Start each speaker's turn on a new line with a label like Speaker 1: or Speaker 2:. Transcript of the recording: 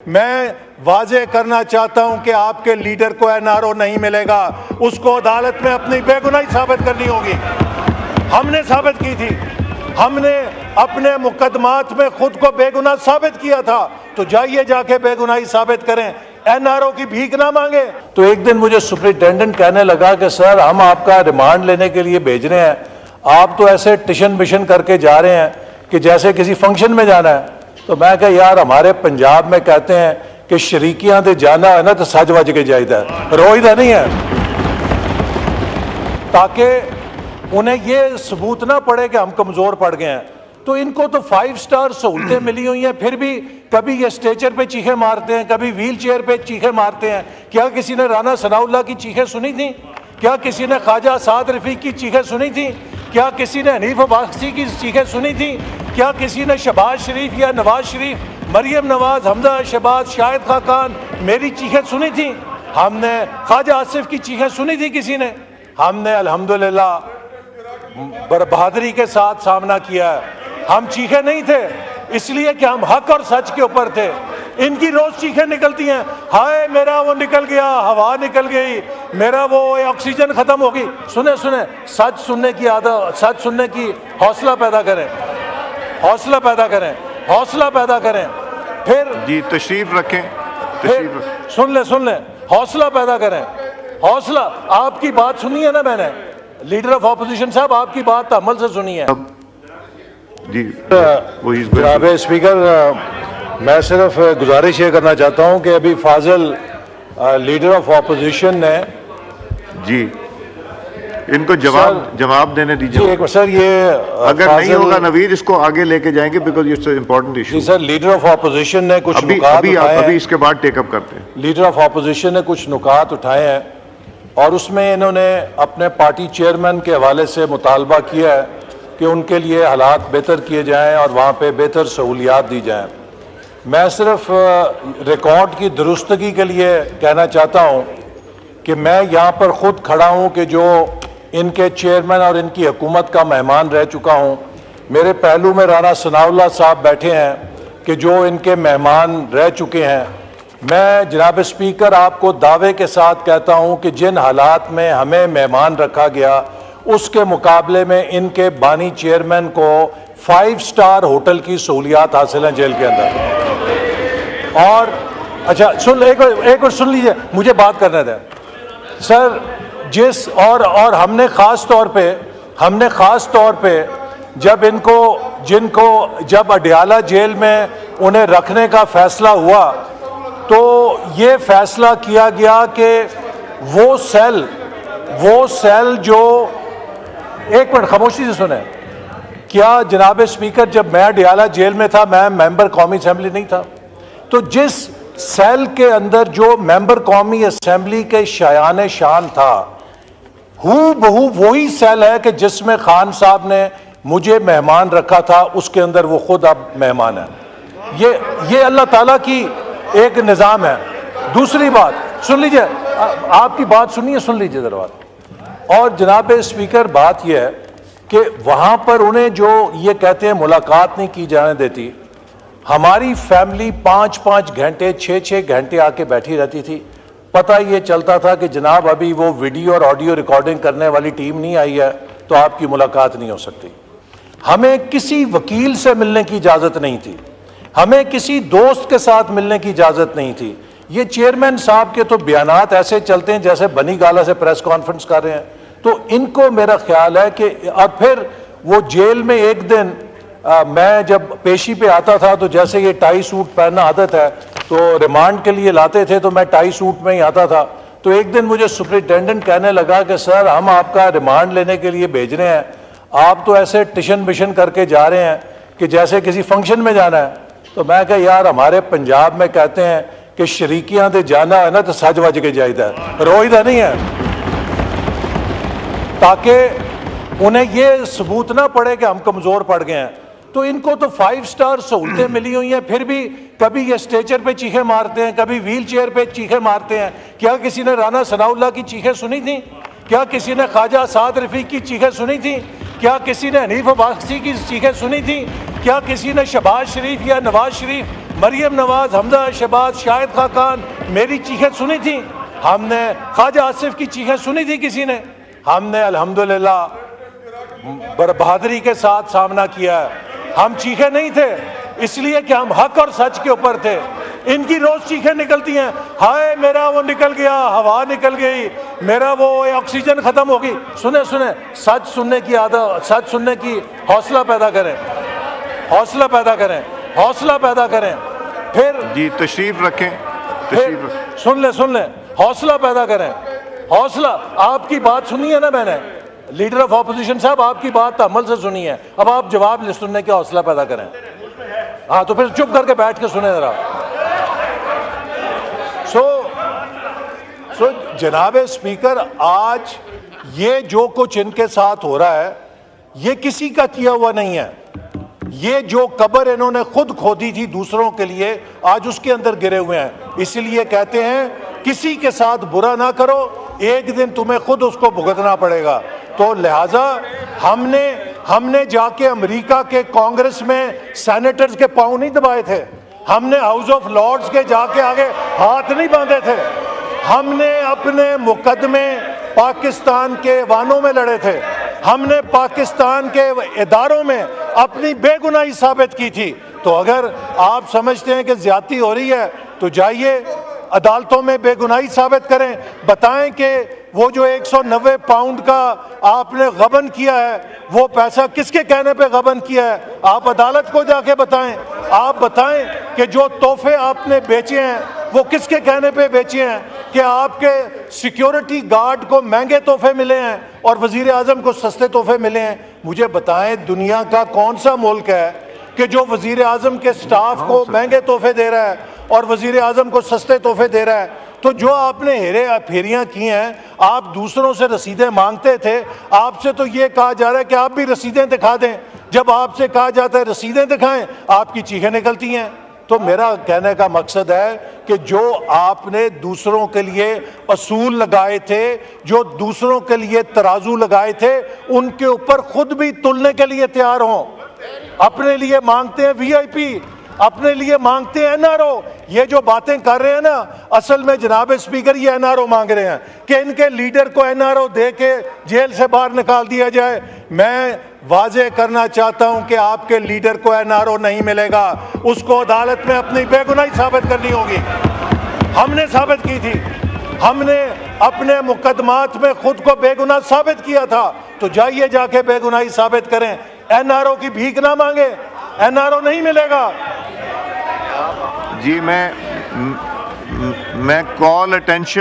Speaker 1: میں واضح کرنا چاہتا ہوں کہ آپ کے لیڈر کو این آر او نہیں ملے گا، اس کو عدالت میں اپنی بے گناہی ثابت کرنی ہوگی۔ ہم نے ثابت کی تھی، ہم نے اپنے مقدمات میں خود کو بے گناہ ثابت کیا تھا، تو جائیے جا کے بے گناہی ثابت کریں، این آر او کی بھیک نہ مانگے۔ تو ایک دن مجھے سپرنٹینڈنٹ کہنے لگا کہ سر ہم آپ کا ریمانڈ لینے کے لیے بھیج رہے ہیں، آپ تو ایسے ٹشن بشن کر کے جا رہے ہیں کہ جیسے کسی فنکشن میں جانا ہے۔ تو میں کہا یار ہمارے پنجاب میں کہتے ہیں کہ شریکیاں دے جانا ہے نا تو سج وج کے جائیدا ہے، روئیدہ نہیں ہے، تاکہ انہیں یہ ثبوت نہ پڑے کہ ہم کمزور پڑ گئے ہیں۔ تو ان کو تو 5 سٹار سہولتیں ملی ہوئی ہیں، پھر بھی کبھی یہ اسٹیچر پہ چیخیں مارتے ہیں، کبھی ویل چیئر پہ چیخیں مارتے ہیں۔ کیا کسی نے رانا ثناء اللہ کی چیخیں سنی تھیں؟ کیا کسی نے خواجہ اسعد رفیق کی چیخیں سنی تھیں؟ کیا کسی نے حنیف عباسی کی چیخیں سنی تھیں؟ کیا کسی نے شہباز شریف یا نواز شریف، مریم نواز، حمزہ شہباز، شاہد خاقان میری چیخیں سنی تھیں؟ ہم نے خواجہ آصف کی چیخیں سنی تھی کسی نے؟ ہم نے الحمدللہ بہادری کے ساتھ سامنا کیا ہے۔ ہم چیخے نہیں تھے اس لیے کہ ہم حق اور سچ کے اوپر تھے۔ ان کی روز چیخیں نکلتی ہیں، ہائے میرا وہ نکل گیا، ہوا نکل گئی، میرا وہ آکسیجن ختم ہوگی۔ سنیں سچ سننے کی عادت، سچ سننے کی حوصلہ پیدا کریں، حوصلہ پیدا کریں، حوصلہ پیدا کریں۔ پھر
Speaker 2: جی تشریف رکھیں،
Speaker 1: سن لیں حوصلہ پیدا کریں، حوصلہ۔ آپ کی بات سنی ہے نا میں نے، لیڈر آف اپوزیشن صاحب آپ کی بات عمل سے سنی ہے۔
Speaker 2: جی
Speaker 1: جناب اسپیکر، میں صرف گزارش یہ کرنا چاہتا ہوں کہ ابھی فاضل لیڈر آف اپوزیشن نے
Speaker 2: جی ان کو جواب دینے دیجیے۔
Speaker 1: سر یہ
Speaker 2: اگر نہیں ہوگا نوید اس کو آگے لے کے جائیں گے بیکاز یہ امپورٹنٹ ایشو۔
Speaker 1: جی سر، لیڈر آف اپوزیشن نے کچھ نکات اٹھائے ہیں،
Speaker 2: ابھی اس کے بعد ٹیک اپ کرتے ہیں۔
Speaker 1: لیڈر آف اپوزیشن نے کچھ نکات اٹھائے ہیں اور اس میں انہوں نے اپنے پارٹی چیئرمین کے حوالے سے مطالبہ کیا ہے کہ ان کے لیے حالات بہتر کیے جائیں اور وہاں پہ بہتر سہولیات دی جائیں۔ میں صرف ریکارڈ کی درستگی کے لیے کہنا چاہتا ہوں کہ میں یہاں پر خود کھڑا ہوں کہ جو ان کے چیئرمین اور ان کی حکومت کا مہمان رہ چکا ہوں۔ میرے پہلو میں رانا ثناء اللہ صاحب بیٹھے ہیں کہ جو ان کے مہمان رہ چکے ہیں۔ میں جناب اسپیکر آپ کو دعوے کے ساتھ کہتا ہوں کہ جن حالات میں ہمیں مہمان رکھا گیا اس کے مقابلے میں ان کے بانی چیئرمین کو 5 سٹار ہوٹل کی سہولیات حاصل ہیں جیل کے اندر۔ اور اچھا ایک اور سن لیجئے، مجھے بات کرنے دیں سر۔ اور ہم نے خاص طور پہ جب جب اڈیالہ جیل میں انہیں رکھنے کا فیصلہ ہوا تو یہ فیصلہ کیا گیا کہ وہ سیل جو ایک منٹ خاموشی سے سنیں۔ کیا جناب اسپیکر جب میں اڈیالہ جیل میں تھا میں ممبر قومی اسمبلی نہیں تھا، تو جس سیل کے اندر جو ممبر قومی اسمبلی کے شایان شان تھا ہو بہو وہی سیل ہے کہ جس میں خان صاحب نے مجھے مہمان رکھا تھا، اس کے اندر وہ خود اب مہمان ہے۔ یہ اللہ تعالیٰ کی ایک نظام ہے۔ دوسری بات سن لیجئے، آپ کی بات سن لیجئے ذرا بات۔ اور جناب اسپیکر بات یہ ہے کہ وہاں پر انہیں جو یہ کہتے ہیں ملاقات نہیں کی جانے دیتی، ہماری فیملی 5 گھنٹے 6 گھنٹے آ کے بیٹھی رہتی تھی۔ پتہ یہ چلتا تھا کہ جناب ابھی وہ ویڈیو اور آڈیو ریکارڈنگ کرنے والی ٹیم نہیں آئی ہے تو آپ کی ملاقات نہیں ہو سکتی۔ ہمیں کسی وکیل سے ملنے کی اجازت نہیں تھی، ہمیں کسی دوست کے ساتھ ملنے کی اجازت نہیں تھی۔ یہ چیئرمین صاحب کے تو بیانات ایسے چلتے ہیں جیسے بنی گالہ سے پریس کانفرنس کر رہے ہیں۔ تو ان کو میرا خیال ہے کہ اور پھر وہ جیل میں ایک دن میں جب پیشی پہ آتا تھا تو جیسے یہ ٹائی سوٹ پہننا عادت ہے تو ریمانڈ کے لیے لاتے تھے تو میں ٹائی سوٹ میں ہی آتا تھا۔ تو ایک دن مجھے سپرنٹینڈنٹ کہنے لگا کہ سر ہم آپ کا ریمانڈ لینے کے لیے بھیج رہے ہیں، آپ تو ایسے ٹشن بشن کر کے جا رہے ہیں کہ جیسے کسی فنکشن میں جانا ہے۔ تو میں کہا یار ہمارے پنجاب میں کہتے ہیں کہ شریکیاں دے جانا ہے نا تو سج وج کے جائیدا ہے، روئیدہ نہیں ہے، تاکہ انہیں یہ ثبوت نہ پڑے کہ ہم کمزور پڑ گئے ہیں۔ تو ان کو تو 5 سٹار سہولتیں ملی ہوئی ہیں، پھر بھی کبھی یہ اسٹیچر پہ چیخیں مارتے ہیں، کبھی ویل چیئر پہ چیخیں مارتے ہیں۔ کیا کسی نے رانا ثناء اللہ کی چیخیں سنی تھیں؟ کیا کسی نے خواجہ اسعد رفیق کی چیخیں سنی تھیں؟ کیا کسی نے حنیف عباسی کی چیخیں سنی تھیں؟ کیا کسی نے شہباز شریف یا نواز شریف، مریم نواز, حمزہ شہباز, شاہد خاقان میری چیخیں سنی تھیں, ہم نے خواجہ آصف کی چیخیں سنی تھی کسی نے؟ ہم نے الحمدللہ بہادری کے ساتھ سامنا کیا ہے. ہم چیخے نہیں تھے اس لیے کہ ہم حق اور سچ کے اوپر تھے. ان کی روز چیخیں نکلتی ہیں, ہائے میرا وہ نکل گیا, ہوا نکل گئی, میرا وہ آکسیجن ختم ہوگی. سنیں سنیں, سچ سننے کی عادت, سچ سننے کی حوصلہ پیدا کریں, حوصلہ پیدا کریں, حوصلہ پیدا کریں. پھر
Speaker 2: جی تشریف رکھیں,
Speaker 1: پھر سن لیں حوصلہ پیدا کریں, حوصلہ. آپ کی بات سنی ہے نا میں نے, لیڈر آف اپوزیشن صاحب آپ کی بات عمل سے سنی ہے, اب آپ جواب سننے کا حوصلہ پیدا کریں. ہاں تو پھر چپ کر کے بیٹھ کے سنیں ذرا. سو جناب اسپیکر, آج یہ جو کچھ ان کے ساتھ ہو رہا ہے یہ کسی کا کیا ہوا نہیں ہے. یہ جو قبر انہوں نے خود کھودی تھی دوسروں کے لیے, آج اس کے اندر گرے ہوئے ہیں. اسی لیے کہتے ہیں کسی کے ساتھ برا نہ کرو, ایک دن تمہیں خود اس کو بھگتنا پڑے گا. تو لہٰذا ہم نے جا کے امریکہ کے کانگریس میں سینیٹرز کے پاؤں نہیں دبائے تھے, ہم نے ہاؤس آف لارڈز کے جا کے آگے ہاتھ نہیں باندھے تھے, ہم نے اپنے مقدمے پاکستان کے ایوانوں میں لڑے تھے, ہم نے پاکستان کے اداروں میں اپنی بے گناہی ثابت کی تھی. تو اگر آپ سمجھتے ہیں کہ زیادتی ہو رہی ہے تو جائیے عدالتوں میں بے گناہی ثابت کریں, بتائیں کہ وہ جو 190 پاؤنڈ کا آپ نے غبن کیا ہے وہ پیسہ کس کے کہنے پہ غبن کیا ہے, آپ عدالت کو جا کے بتائیں. آپ بتائیں کہ جو تحفے آپ نے بیچے ہیں وہ کس کے کہنے پہ بیچے ہیں, کہ آپ کے سیکیورٹی گارڈ کو مہنگے تحفے ملے ہیں اور وزیر اعظم کو سستے تحفے ملے ہیں. مجھے بتائیں دنیا کا کون سا ملک ہے کہ جو وزیر اعظم کے سٹاف کو مہنگے تحفے دے رہا ہے اور وزیر اعظم کو سستے تحفے دے رہا ہے؟ تو جو آپ نے ہیرے پھیریاں کی ہیں, آپ دوسروں سے رسیدیں مانگتے تھے, آپ سے تو یہ کہا جا رہا ہے کہ آپ بھی رسیدیں دکھا دیں. جب آپ سے کہا جاتا ہے رسیدیں دکھائیں, آپ کی چیخیں نکلتی ہیں. تو میرا کہنے کا مقصد ہے کہ جو آپ نے دوسروں کے لیے اصول لگائے تھے, جو دوسروں کے لیے ترازو لگائے تھے, ان کے اوپر خود بھی تلنے کے لیے تیار ہوں. اپنے لیے مانگتے ہیں وی آئی پی, اپنے لیے مانگتے ہیں این آر او. یہ جو باتیں کر رہے ہیں نا, اصل میں جناب اسپیکر یہ این آر او مانگ رہے ہیں کہ ان کے لیڈر کو این آر او دے کے جیل سے باہر نکال دیا جائے. میں واضح کرنا چاہتا ہوں کہ آپ کے لیڈر کو این آر او نہیں ملے گا, اس کو عدالت میں اپنی بے گناہی ثابت کرنی ہوگی. ہم نے ثابت کی تھی, ہم نے اپنے مقدمات میں خود کو بے گناہ ثابت کیا تھا. تو جائیے جا کے بے گناہی ثابت کریں, این آر او کی بھیک نہ مانگے, این آر او نہیں ملے گا.
Speaker 2: جی میں کال اٹینشن